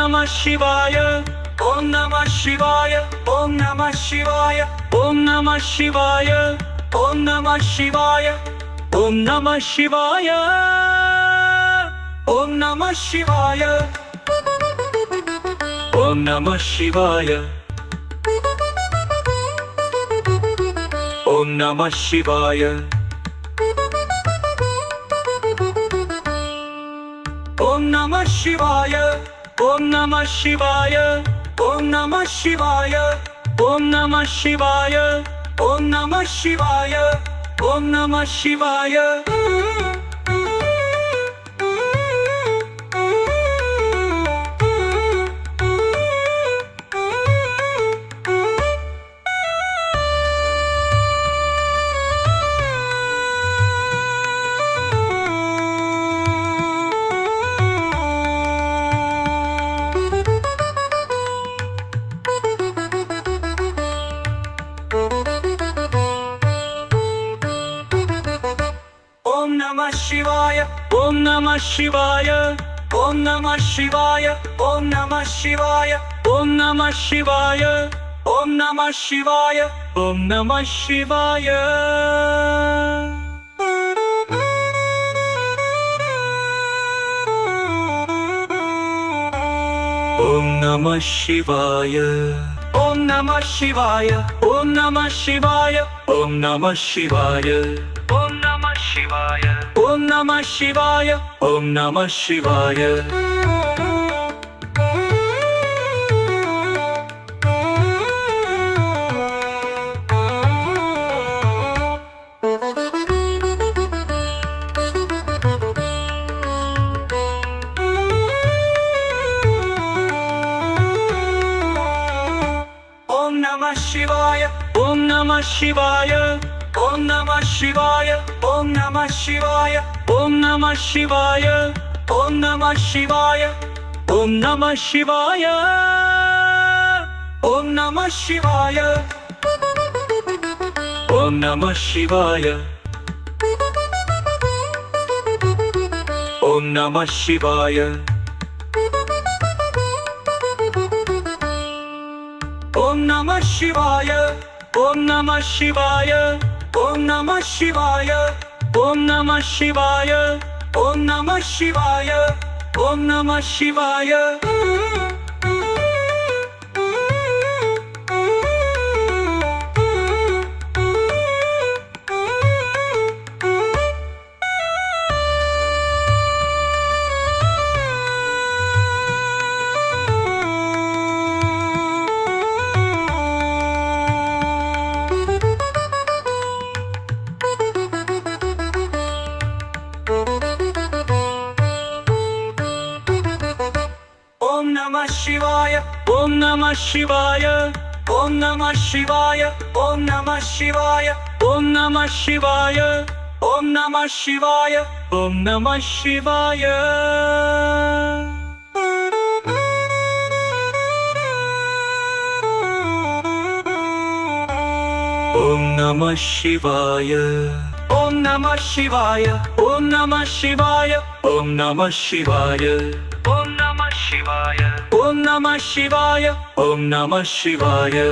Namah Shivaya, Om Namah Shivaya, Om Namah Shivaya, Om Namah Shivaya, Om Namah Shivaya, Om Namah Shivaya, Om Namah Shivaya, Om Namah Shivaya, Om Namah Shivaya, Om Namah Shivaya, Om Namah Shivaya, Om Namah Shivaya, Om Namah Shivaya, Om Namah Shivaya, Om Namah Shivaya. Om Namah Shivaya, Om Namah Shivaya, Om Namah Shivaya, Om Namah Shivaya, Om Namah Shivaya, Om Namah Shivaya, Om Namah Shivaya. Om Namah Shivaya, Om Namah Shivaya, Om Namah Shivaya, Om Namah Shivaya, Om Namah Shivaya, Om Namah Shivaya, Om Namah Shivaya. Om Namah Shivaya, Om Namah Shivaya, Om Namah Shivaya, Om Namah Shivaya, Om Namah Shivaya, Om Namah Shivaya, Om Namah Shivaya, Om Namah Shivaya, Om Namah Shivaya, Om Namah Shivaya, Om Namah Shivaya, Om Namah Shivaya, Om Namah Shivaya, Om Namah Shivaya, Om Namah Shivaya, Om Namah Shivaya. Om Namah Shivaya, Om Namah Shivaya, Om Namah Shivaya, Om Namah Shivaya, Om Namah Shivaya, Om Namah Shivaya, Om Namah Shivaya. Om Namah Shivaya, Om Namah Shivaya, Om Namah Shivaya, Om Namah Shivaya, Om Namah Shivaya, Om Namah Shivaya, Om Namah Shivaya.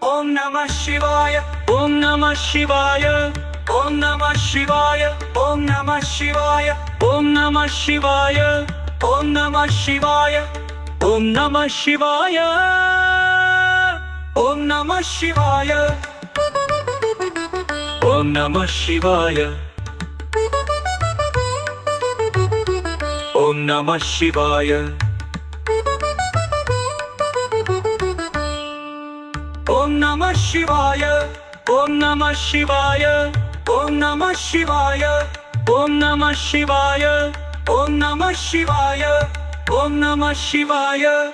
Om Namah Shivaya, Om Namah Shivaya, Om Namah Shivaya, Om Namah Shivaya, Om Namah Shivaya, Om Namah Shivaya, Om Namah Shivaya, Om Namah Shivaya, Om Namah Shivaya, Om Namah Shivaya, Om Namah Shivaya, Om Namah Shivaya, Om Namah Shivaya, Om Namah Shivaya, Om Namah Shivaya, Om Namah Shivaya.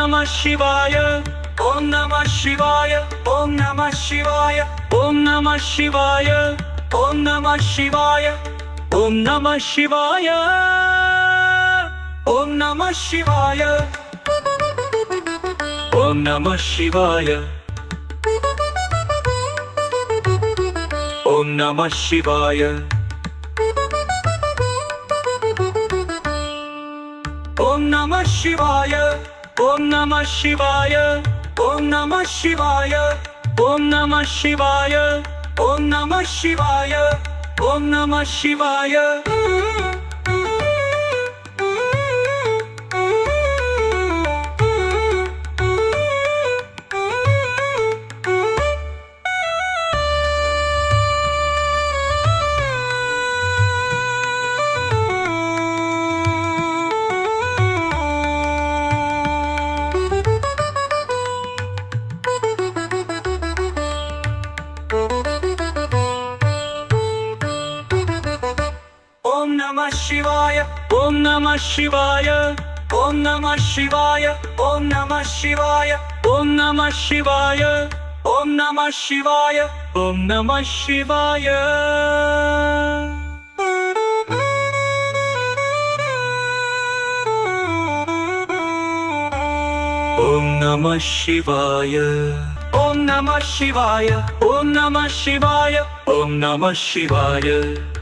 Namah Shivaya, Om Namah Shivaya, Om Namah Shivaya, Om Namah Shivaya, Om Namah Shivaya, Om Namah Shivaya, Om Namah Shivaya, Om Namah Shivaya, Om Namah Shivaya, Om Namah Shivaya, Om Namah Shivaya, Om Namah Shivaya, Om Namah Shivaya, Om Namah Shivaya, Om Namah Shivaya. Om Namah Shivaya, Om Namah Shivaya, Om Namah Shivaya, Om Namah Shivaya, Om Namah Shivaya, Om Namah Shivaya, Om Namah Shivaya. Om Namah Shivaya, Om Namah Shivaya, Om Namah Shivaya, Om Namah Shivaya,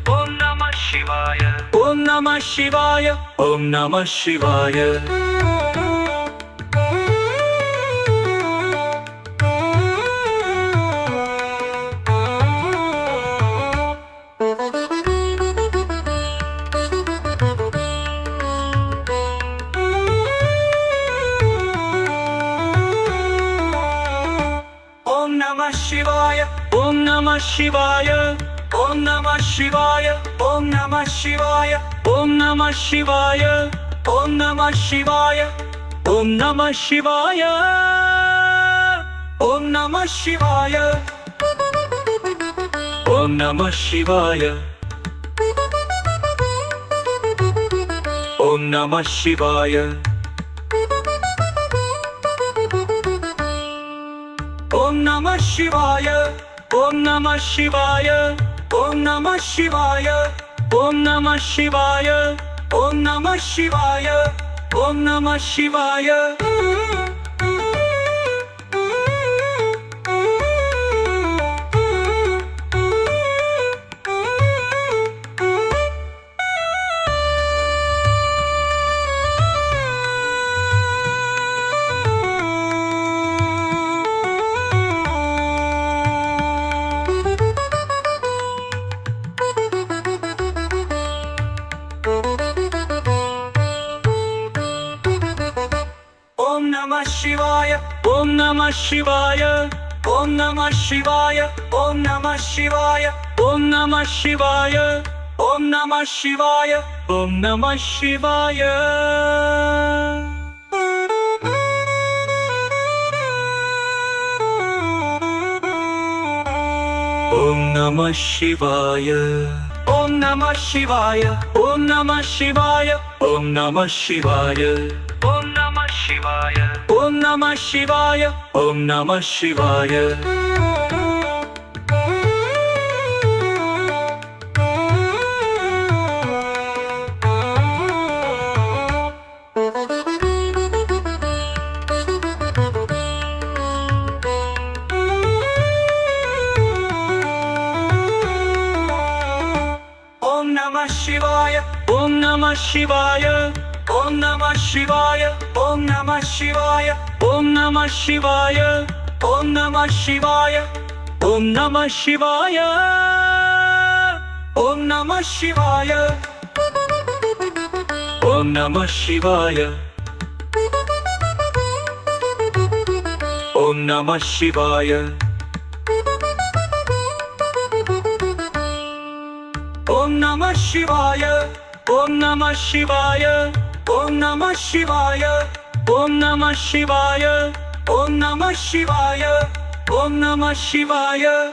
Om Namah Shivaya, Om Namah Shivaya, Om Namah Shivaya. Om Namah Shivaya, Om Namah Shivaya, Om Namah Shivaya, Om Namah Shivaya, Om Namah Shivaya, Om Namah Shivaya, Om Namah Shivaya, Om Namah Shivaya, Om Namah Shivaya, Om Namah Shivaya, Om Namah Shivaya, Om Namah Shivaya, Om Namah Shivaya, Om Namah Shivaya, Om Namah Shivaya, Om Namah Shivaya. Om Namah Shivaya, Om Namah Shivaya, Om Namah Shivaya, Om Namah Shivaya, Om Namah Shivaya, Om Namah Shivaya, Om Namah Shivaya. Om Namah Shivaya, Om Namah Shivaya, Om Namah Shivaya, Om Namah Shivaya, Om Namah Shivaya, Om Namah Shivaya, Om Namah Shivaya. Om Namah Shivaya, Om Namah Shivaya, Om Namah Shivaya, Om Namah Shivaya, Om Namah Shivaya, Om Namah Shivaya, Om Namah Shivaya, Om Namah Shivaya, Om Namah Shivaya, Om Namah Shivaya, Om Namah Shivaya, Om Namah Shivaya, Om Namah Shivaya, Om Namah Shivaya, Om Namah Shivaya, Om Namah Shivaya.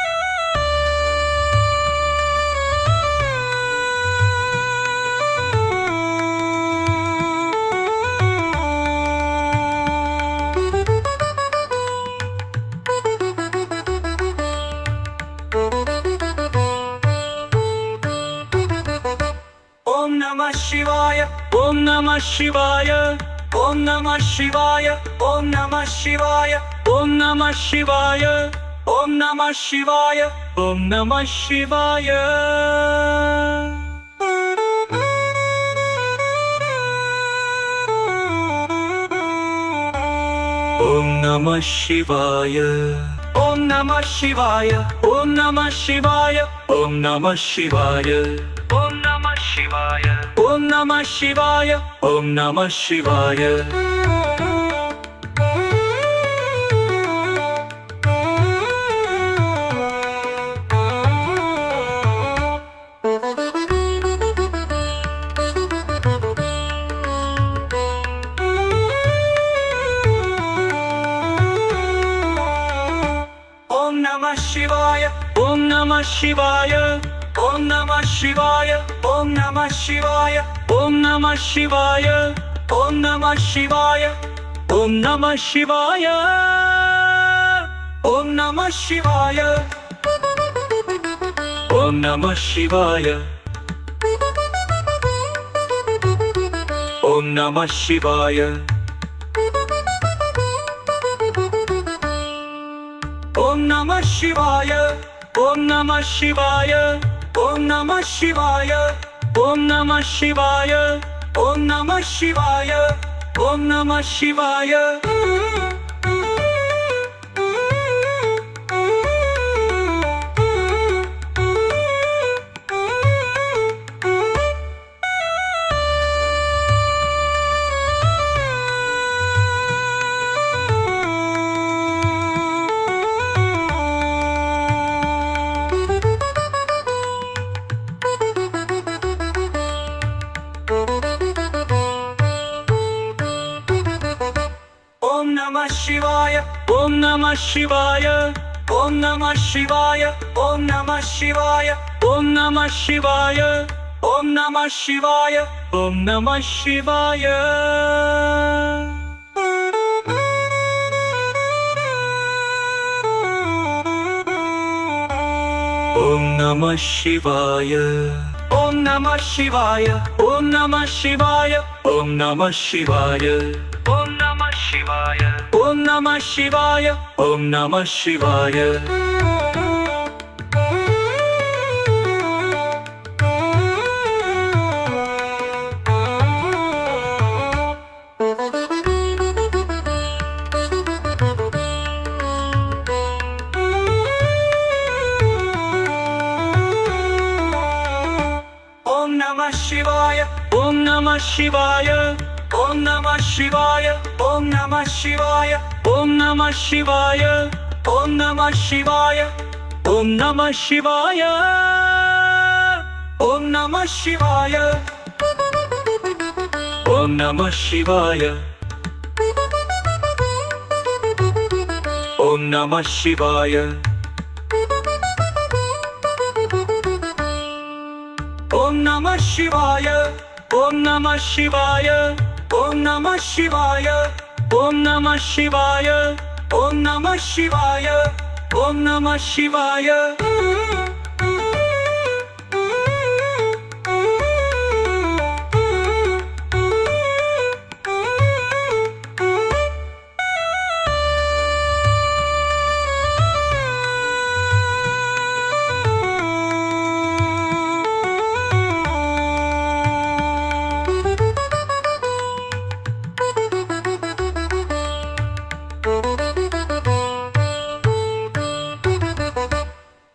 Namah Shivaya, Om Namah Shivaya, Om Namah Shivaya, Om Namah Shivaya, Om Namah Shivaya, Om Namah Shivaya, Om Namah Shivaya. Om Namah Shivaya, Om Namah Shivaya, Om Namah Shivaya, Om Namah Shivaya, Om Namah Shivaya, Om Namah Shivaya, Om Namah Shivaya. Om Namah Shivaya, Om Namah Shivaya, Om Namah Shivaya, Om Namah Shivaya, Om Namah Shivaya, Om Namah Shivaya, Om Namah Shivaya, Om Namah Shivaya, Om Namah Shivaya, Om Namah Shivaya, Om Namah Shivaya, Om Namah Shivaya, Om Namah Shivaya, Om Namah Shivaya, Om Namah Shivaya, Om Namah Shivaya. Om Namah Shivaya, Om Namah Shivaya, Om Namah Shivaya, Om Namah Shivaya, Om Namah Shivaya, Om Namah Shivaya, Om Namah Shivaya. Om Namah Shivaya, Om Namah Shivaya, Om Namah Shivaya, Om Namah Shivaya, Om Namah Shivaya, Om Namah Shivaya, Om Namah Shivaya. Om Namah Shivaya, Om Namah Shivaya, Om Namah Shivaya, Om Namah Shivaya, Om Namah Shivaya, Om Namah Shivaya, Om Namah Shivaya, Om Namah Shivaya, Om Namah Shivaya, Om Namah Shivaya, Om Namah Shivaya, Om Namah Shivaya, Om Namah Shivaya, Om Namah Shivaya, Om Namah Shivaya, Om Namah Shivaya.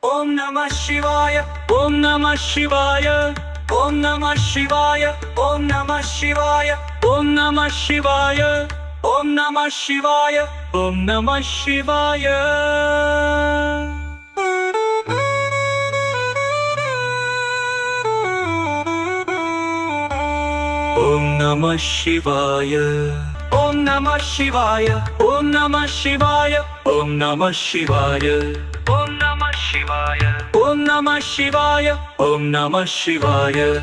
Om Namah Shivaya, Om Namah Shivaya, Om Namah Shivaya, Om Namah Shivaya, Om Namah Shivaya, Om Namah Shivaya, Om Namah Shivaya. Om Namah Shivaya, Om Namah Shivaya, Om Namah Shivaya, Om Namah Shivaya, Om Namah Shivaya, Om Namah Shivaya, Om Namah Shivaya.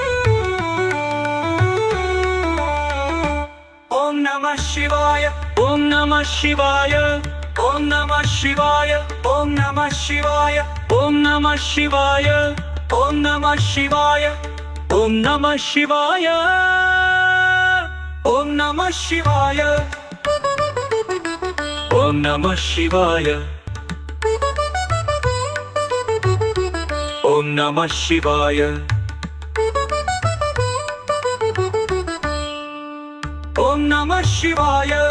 Namah Shivaya, Om Namah Shivaya, Om Namah Shivaya, Om Namah Shivaya, Om Namah Shivaya, Om Namah Shivaya, Om Namah Shivaya, Om Namah Shivaya, Om Namah Shivaya, Om Namah Shivaya,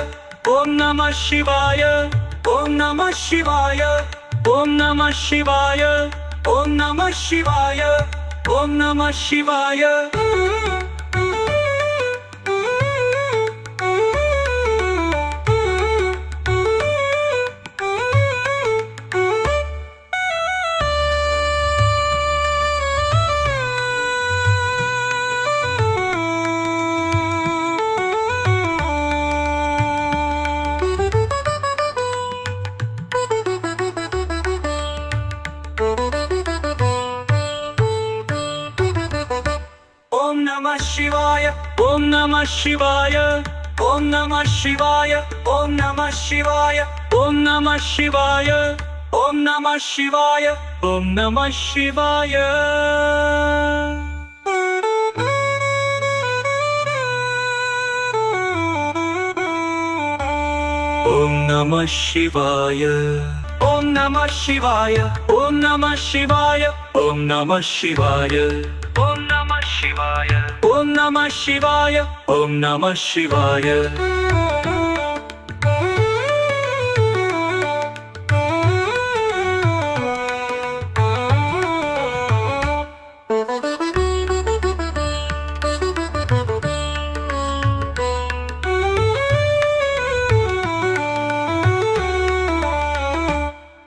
Om Namah Shivaya, Om Namah Shivaya, Om Namah Shivaya, Om Namah Shivaya, Om Namah Shivaya. Om Namah Shivaya, Om Namah Shivaya, Om Namah Shivaya, Om Namah Shivaya, Om Namah Shivaya, Om Namah Shivaya, Om Namah Shivaya. Om Namah Shivaya, Om Namah Shivaya, Om Namah Shivaya, Om Namah Shivaya, Om Namah Shivaya, Om Namah Shivaya, Om Namah Shivaya.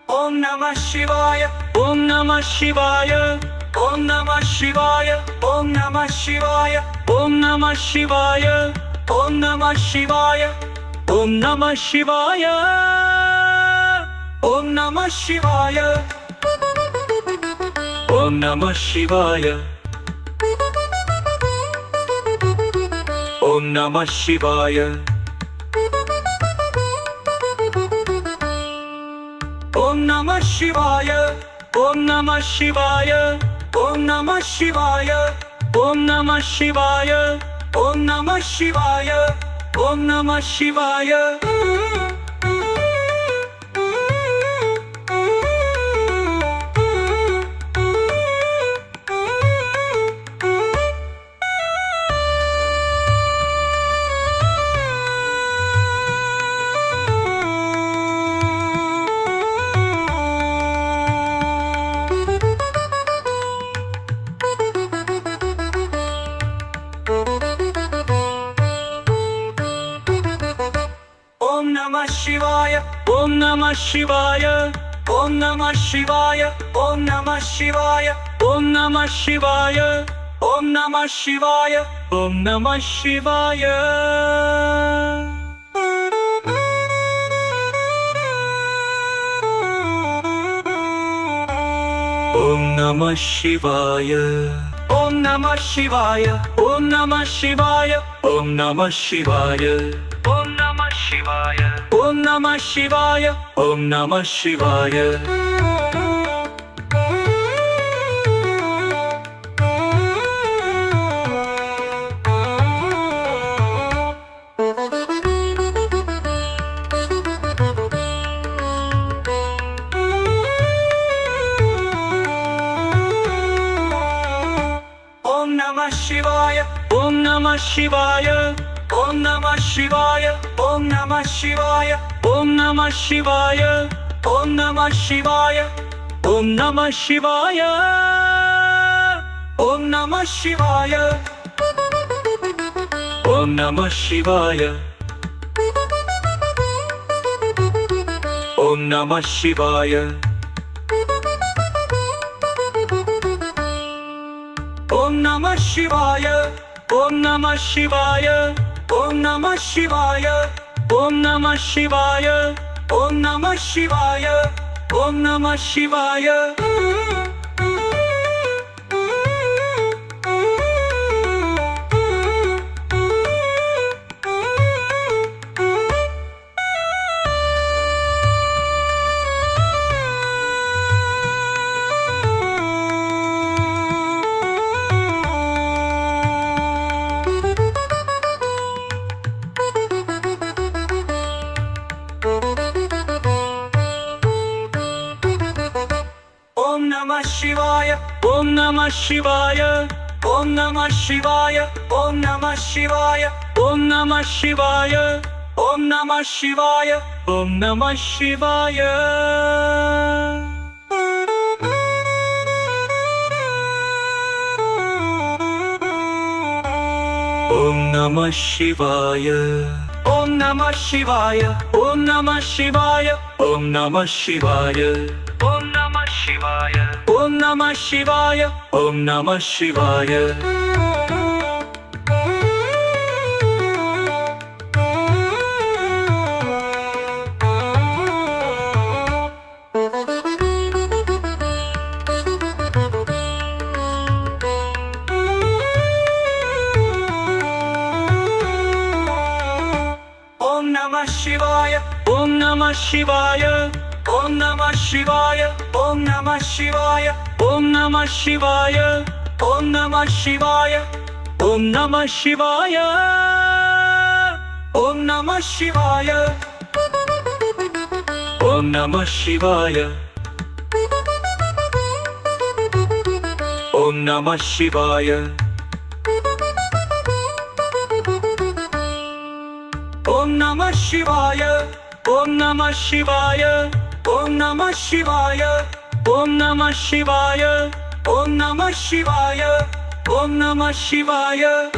Om Namah Shivaya, Om Namah Shivaya, Om Namah Shivaya, Om Namah Shivaya, Om Namah Shivaya, Om Namah Shivaya, Om Namah Shivaya, Om Namah Shivaya, Om Namah Shivaya, Om Namah Shivaya, Om Namah Shivaya, Om Namah Shivaya, Om Namah Shivaya, Om Namah Shivaya, Om Namah Shivaya, Om Namah Shivaya. Om Namah Shivaya, Om Namah Shivaya, Om Namah Shivaya, Om Namah Shivaya, Om Namah Shivaya, Om Namah Shivaya, Om Namah Shivaya. Om Namah Shivaya, Om Namah Shivaya, Om Namah Shivaya, Om Namah Shivaya, Om Namah Shivaya, Om Namah Shivaya, Om Namah Shivaya. Om Namah Shivaya, Om Namah Shivaya, Om Namah Shivaya, Om Namah Shivaya, Om Namah Shivaya, Om Namah Shivaya, Om Namah Shivaya, Om Namah Shivaya, Om Namah Shivaya, Om Namah Shivaya, Om Namah Shivaya, Om Namah Shivaya, Om Namah Shivaya, Om Namah Shivaya, Om Namah Shivaya, Om Namah Shivaya. Namah Shivaya, Om Namah Shivaya, Om Namah Shivaya, Om Namah Shivaya, Om Namah Shivaya, Om Namah Shivaya. Om Namah Shivaya, Om Namah Shivaya, Om Namah Shivaya, Om Namah Shivaya, Om Namah Shivaya, Om Namah Shivaya, Om Namah Shivaya. Om Namah Shivaya, Om Namah Shivaya, Om Namah Shivaya, Om Namah Shivaya, Om Namah Shivaya, Om Namah Shivaya, Om Namah Shivaya, Om Namah Shivaya, Om Namah Shivaya, Om Namah Shivaya. Om Namah Shivaya, Om Namah Shivaya, Om Namah Shivaya, Om Namah Shivaya, Om Namah Shivaya, Om Namah Shivaya.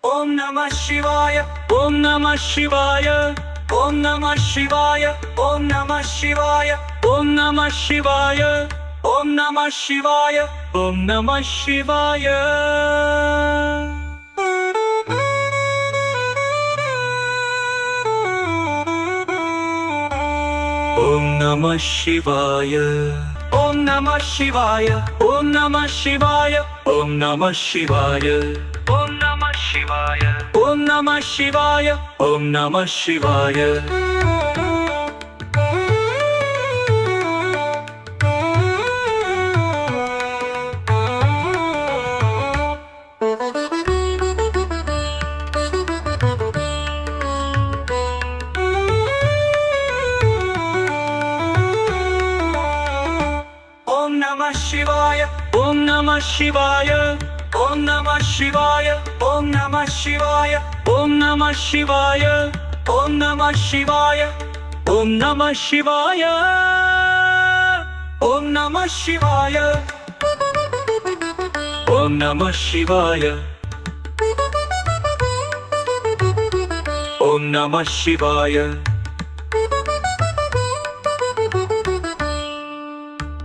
Om Namah Shivaya, Om Namah Shivaya, Om Namah Shivaya, Om Namah Shivaya, Om Namah Shivaya, Om Namah Shivaya, Om Namah Shivaya. Om Namah Shivaya, Om Namah Shivaya, Om Namah Shivaya, Om Namah Shivaya, Om Namah Shivaya, Om Namah Shivaya, Om Namah Shivaya. Om Namah Shivaya, Om Namah Shivaya, Om Namah Shivaya, Om Namah Shivaya, Om Namah Shivaya, Om Namah Shivaya, Om Namah Shivaya, Om Namah Shivaya, Om Namah Shivaya, Om Namah Shivaya.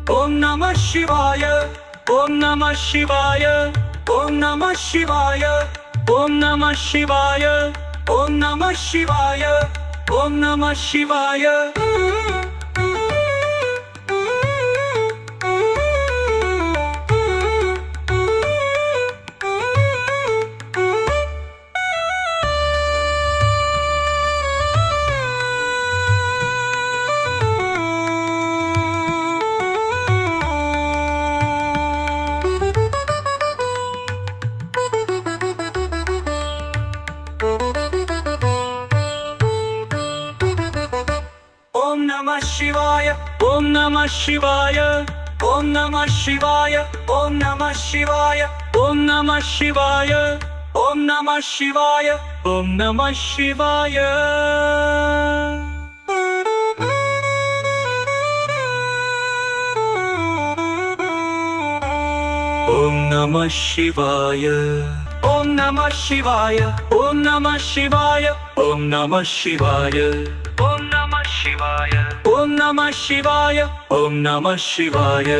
Om Namah Shivaya, Om Namah Shivaya, Om Namah Shivaya, Om Namah Shivaya, Om Namah Shivaya, Om Namah Shivaya. Om Namah Shivaya, Om Namah Shivaya, Om Namah Shivaya, Om Namah Shivaya, Om Namah Shivaya, Om Namah Shivaya, Om Namah Shivaya. Om Namah Shivaya, Om Namah Shivaya, Om Namah Shivaya, Om Namah Shivaya, Om Namah Shivaya, Om Namah Shivaya, Om Namah Shivaya.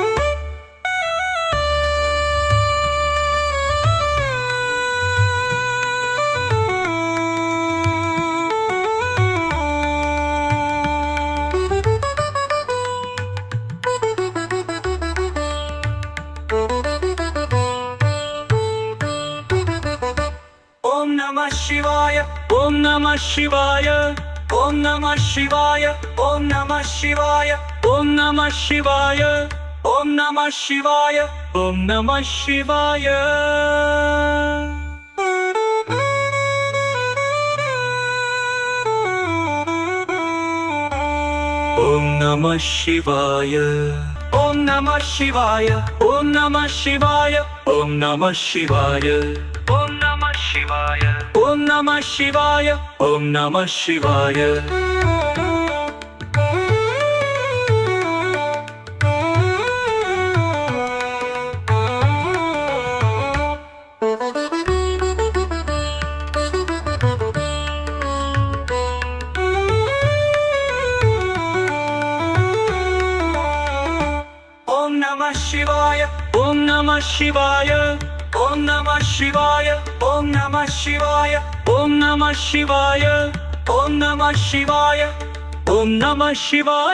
Shivaya, Om Namah Shivaya, Om Namah Shivaya, Om Namah Shivaya, Om Namah Shivaya, Om Namah Shivaya, Om Namah Shivaya. Om Namah Shivaya, Om Namah Shivaya, Om Namah Shivaya, Om Namah Shivaya, Om Namah Shivaya, Om Namah Shivaya, Om Namah Shivaya. Om Namah Shivaya, Om Namah Shivaya, Om Namah Shivaya, Om Namah Shivaya, Om Namah Shivaya, Om Namah Shivaya, Om Namah Shivaya,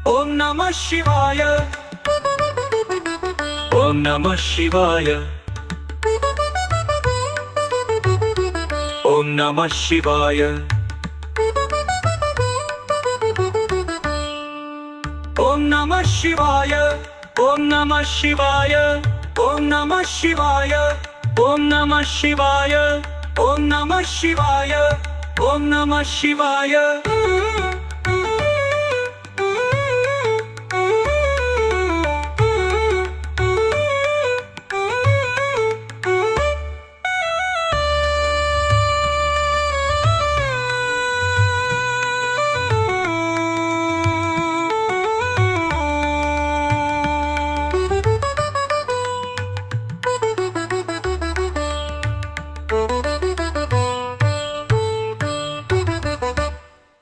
Om Namah Shivaya, Om Namah Shivaya, Om Namah Shivaya, Om Namah Shivaya, Om Namah Shivaya, Om Namah Shivaya, Om Namah Shivaya, Om Namah Shivaya, Om Namah Shivaya.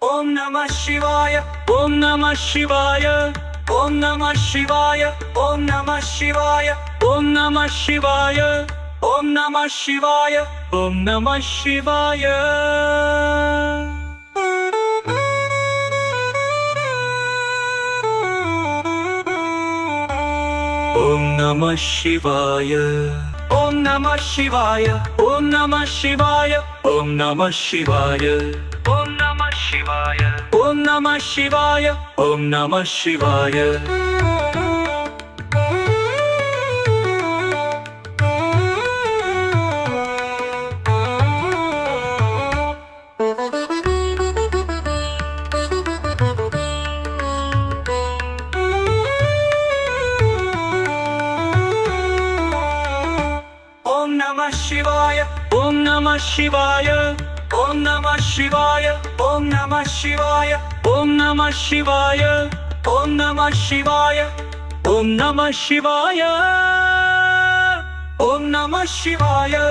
Om Namah Shivaya, Om Namah Shivaya, Om Namah Shivaya, Om Namah Shivaya, Om Namah Shivaya, Om Namah Shivaya, Om Namah Shivaya. Om Namah Shivaya, Om Namah Shivaya, Om Namah Shivaya, Om Namah Shivaya, Om Namah Shivaya, Om Namah Shivaya, Om Namah Shivaya. Om Namah Shivaya, Om Namah Shivaya, Om Namah Shivaya, Om Namah Shivaya, Om Namah Shivaya, Om Namah Shivaya, Om Namah Shivaya,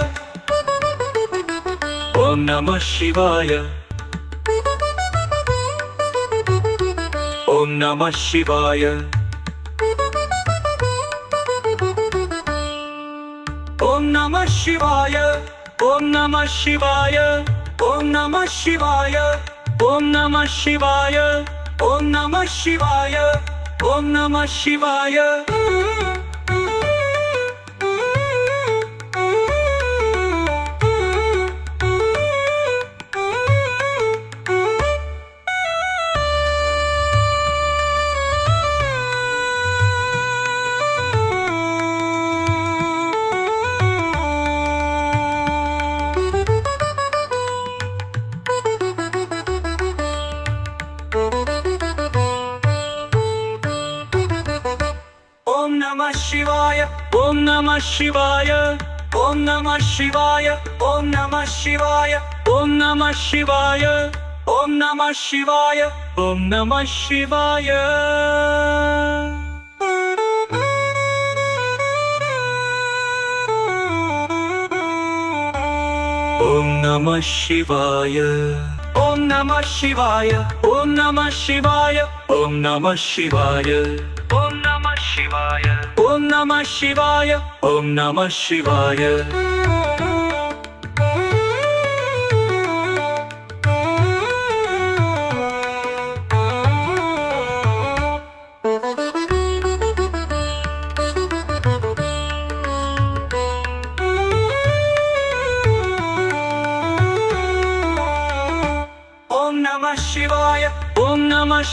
Om Namah Shivaya, Om Namah Shivaya, Om Namah Shivaya, Om Namah Shivaya, Om Namah Shivaya, Om Namah Shivaya, Om Namah Shivaya, Om Namah Shivaya, Om Namah Shivaya. Om Namah Shivaya, Om Namah Shivaya, Om Namah Shivaya, Om Namah Shivaya, Om Namah Shivaya, Om Namah Shivaya, Om Namah Shivaya. Om Namah Shivaya, Om Namah Shivaya, Om Namah Shivaya, Om Namah Shivaya, Om Namah Shivaya, Om Namah Shivaya, Om Namah Shivaya.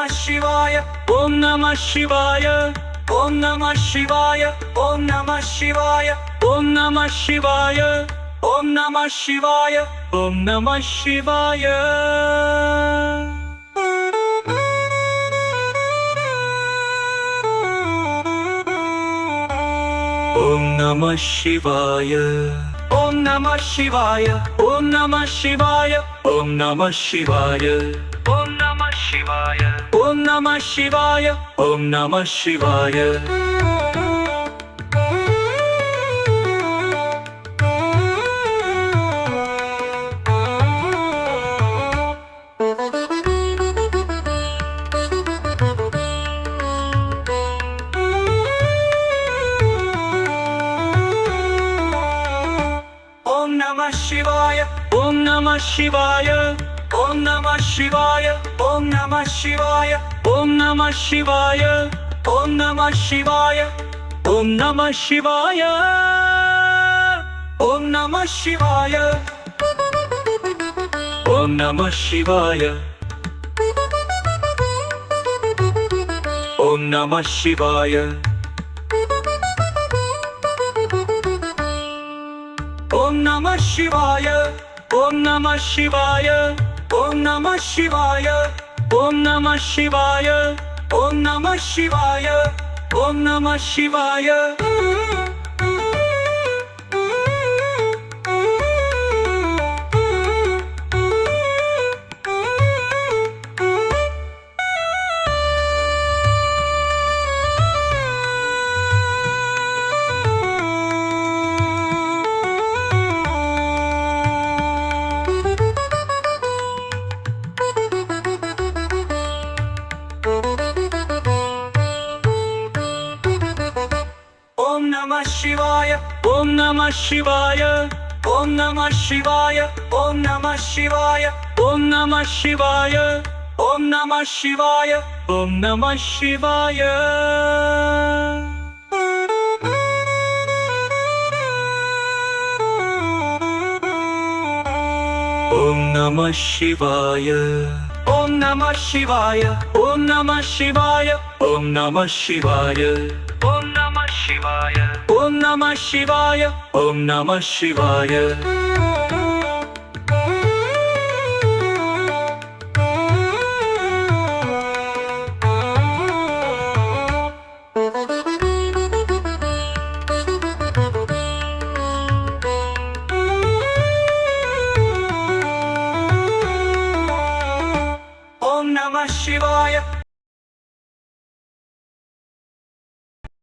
Namah Shivaya, Om Namah Shivaya, Om Namah Shivaya, Om Namah Shivaya, Om Namah Shivaya, Om Namah Shivaya. Om Namah Shivaya. Om Namah Shivaya, Om Namah Shivaya, Om Namah Shivaya, Om Namah Shivaya, Om Namah Shivaya, Om Namah Shivaya, Om Namah Shivaya. Om Namah Shivaya, Om Namah Shivaya, Om Namah Shivaya, Om Namah Shivaya, Om Namah Shivaya, Om Namah Shivaya, Om Namah Shivaya. Om Namah Shivaya, Om Namah Shivaya, Om Namah Shivaya, Om Namah Shivaya, Om Namah Shivaya, Om Namah Shivaya, Om Namah Shivaya, Om Namah Shivaya, Om Namah Shivaya. Om Namah Shivaya, Om Namah Shivaya, Om Namah Shivaya, Om Namah Shivaya, Om Namah Shivaya, Om Namah Shivaya. Om Namah Shivaya. Om Namah Shivaya, Om Namah Shivaya, Om Namah Shivaya, Om Namah Shivaya, Om Namah Shivaya, Om Namah Shivaya, Om Namah Shivaya. Om Namah Shivaya,